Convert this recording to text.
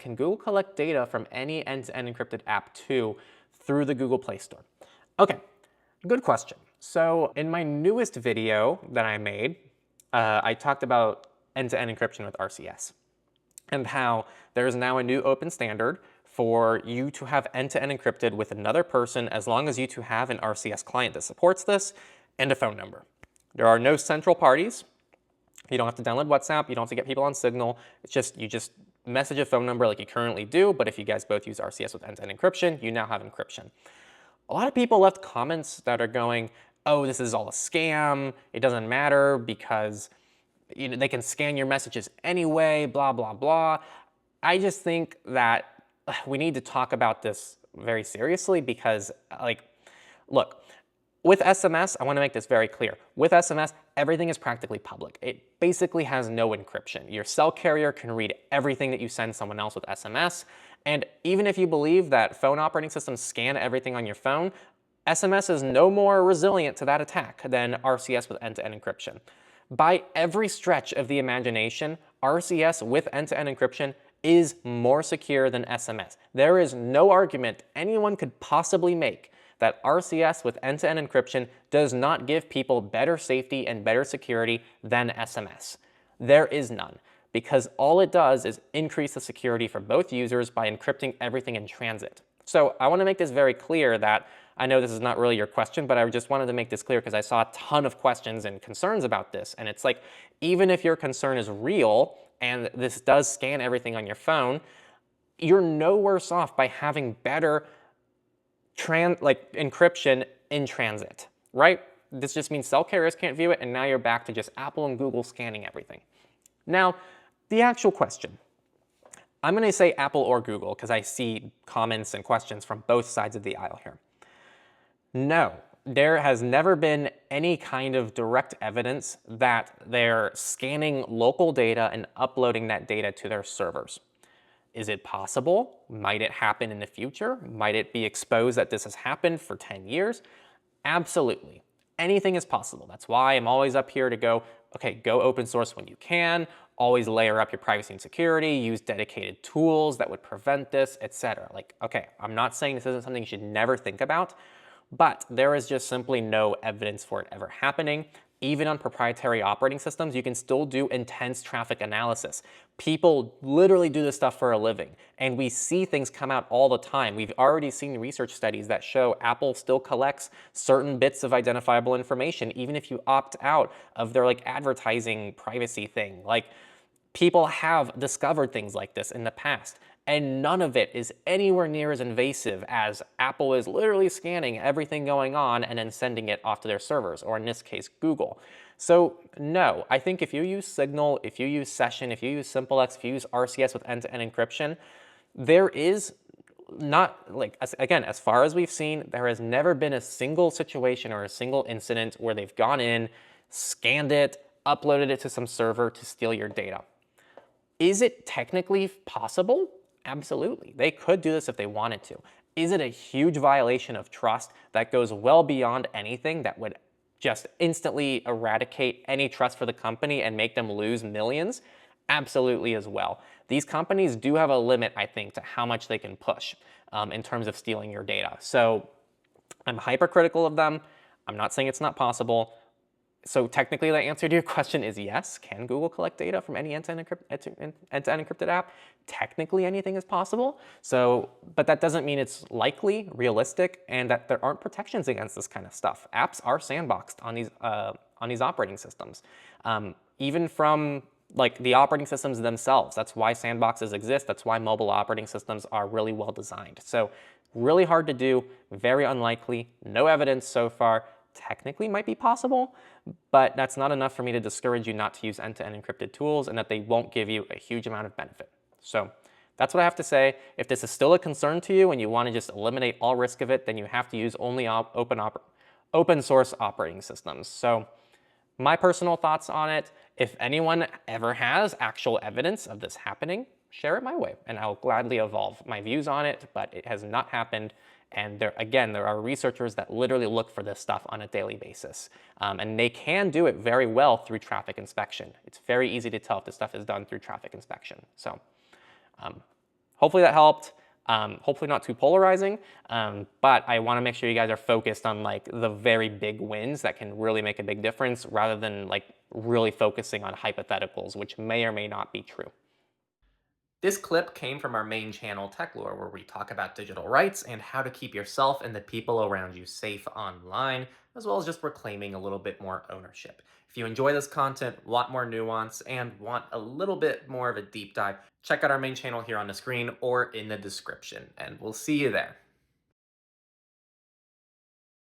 Can Google collect data from any end-to-end encrypted app too through the Google Play Store? Okay, good question. So in my newest video that I made, I talked about end-to-end encryption with RCS and how there is now a new open standard for you to have end-to-end encrypted with another person as long as you two have an RCS client that supports this and a phone number. There are no central parties. You don't have to download WhatsApp. You don't have to get people on Signal. It's just you just message a phone number like you currently do, but if you guys both use RCS with end-to-end encryption, you now have encryption. A lot of people left comments that are going, oh, this is all a scam. It doesn't matter because they can scan your messages anyway, blah, blah, blah. I just think that we need to talk about this very seriously because, look, with SMS, I want to make this very clear. With SMS, everything is practically public. It basically has no encryption. Your cell carrier can read everything that you send someone else with SMS. And even if you believe that phone operating systems scan everything on your phone, SMS is no more resilient to that attack than RCS with end-to-end encryption. By every stretch of the imagination, RCS with end-to-end encryption is more secure than SMS. There is no argument anyone could possibly make that RCS with end-to-end encryption does not give people better safety and better security than SMS. There is none, because all it does is increase the security for both users by encrypting everything in transit. So I want to make this very clear that I know this is not really your question, but I just wanted to make this clear because I saw a ton of questions and concerns about this. And it's like, even if your concern is real and this does scan everything on your phone, you're no worse off by having better encryption in transit, right? This just means cell carriers can't view it, and now you're back to just Apple and Google scanning everything. Now, the actual question. I'm going to say Apple or Google because I see comments and questions from both sides of the aisle here. No, there has never been any kind of direct evidence that they're scanning local data and uploading that data to their servers. Is it possible? Might it happen in the future? Might it be exposed that this has happened for 10 years? Absolutely. Anything is possible. That's why I'm always up here to go, okay, go open source when you can, always layer up your privacy and security, use dedicated tools that would prevent this, etc. Like, okay, I'm not saying this isn't something you should never think about, but there is just simply no evidence for it ever happening. Even on proprietary operating systems, you can still do intense traffic analysis. People literally do this stuff for a living, and we see things come out all the time. We've already seen research studies that show Apple still collects certain bits of identifiable information, even if you opt out of their advertising privacy thing. People have discovered things like this in the past, and none of it is anywhere near as invasive as Apple is literally scanning everything going on and then sending it off to their servers, or in this case, Google. So no, I think if you use Signal, if you use Session, if you use SimpleX, if you use RCS with end-to-end encryption, there is not, again, as far as we've seen, there has never been a single situation or a single incident where they've gone in, scanned it, uploaded it to some server to steal your data. Is it technically possible? Absolutely. They could do this if they wanted to. Is it a huge violation of trust that goes well beyond anything that would just instantly eradicate any trust for the company and make them lose millions? Absolutely as well. These companies do have a limit, I think, to how much they can push in terms of stealing your data. So I'm hypercritical of them. I'm not saying it's not possible. So technically, the answer to your question is yes. Can Google collect data from any end-to-end encrypted app? Technically, anything is possible. But that doesn't mean it's likely, realistic, and that there aren't protections against this kind of stuff. Apps are sandboxed on these operating systems, even from the operating systems themselves. That's why sandboxes exist. That's why mobile operating systems are really well designed. So really hard to do, very unlikely, no evidence so far. Technically might be possible, but that's not enough for me to discourage you not to use end-to-end encrypted tools and that they won't give you a huge amount of benefit. So that's what I have to say. If this is still a concern to you and you want to just eliminate all risk of it, then you have to use only open source operating systems. So my personal thoughts on it, if anyone ever has actual evidence of this happening, share it my way, and I'll gladly evolve my views on it, but it has not happened. And there are researchers that literally look for this stuff on a daily basis. And they can do it very well through traffic inspection. It's very easy to tell if this stuff is done through traffic inspection. So Hopefully that helped. Hopefully not too polarizing, but I want to make sure you guys are focused on like the very big wins that can really make a big difference rather than like really focusing on hypotheticals, which may or may not be true. This clip came from our main channel, Techlore, where we talk about digital rights and how to keep yourself and the people around you safe online, as well as just reclaiming a little bit more ownership. If you enjoy this content, want more nuance, and want a little bit more of a deep dive, check out our main channel here on the screen or in the description, and we'll see you there.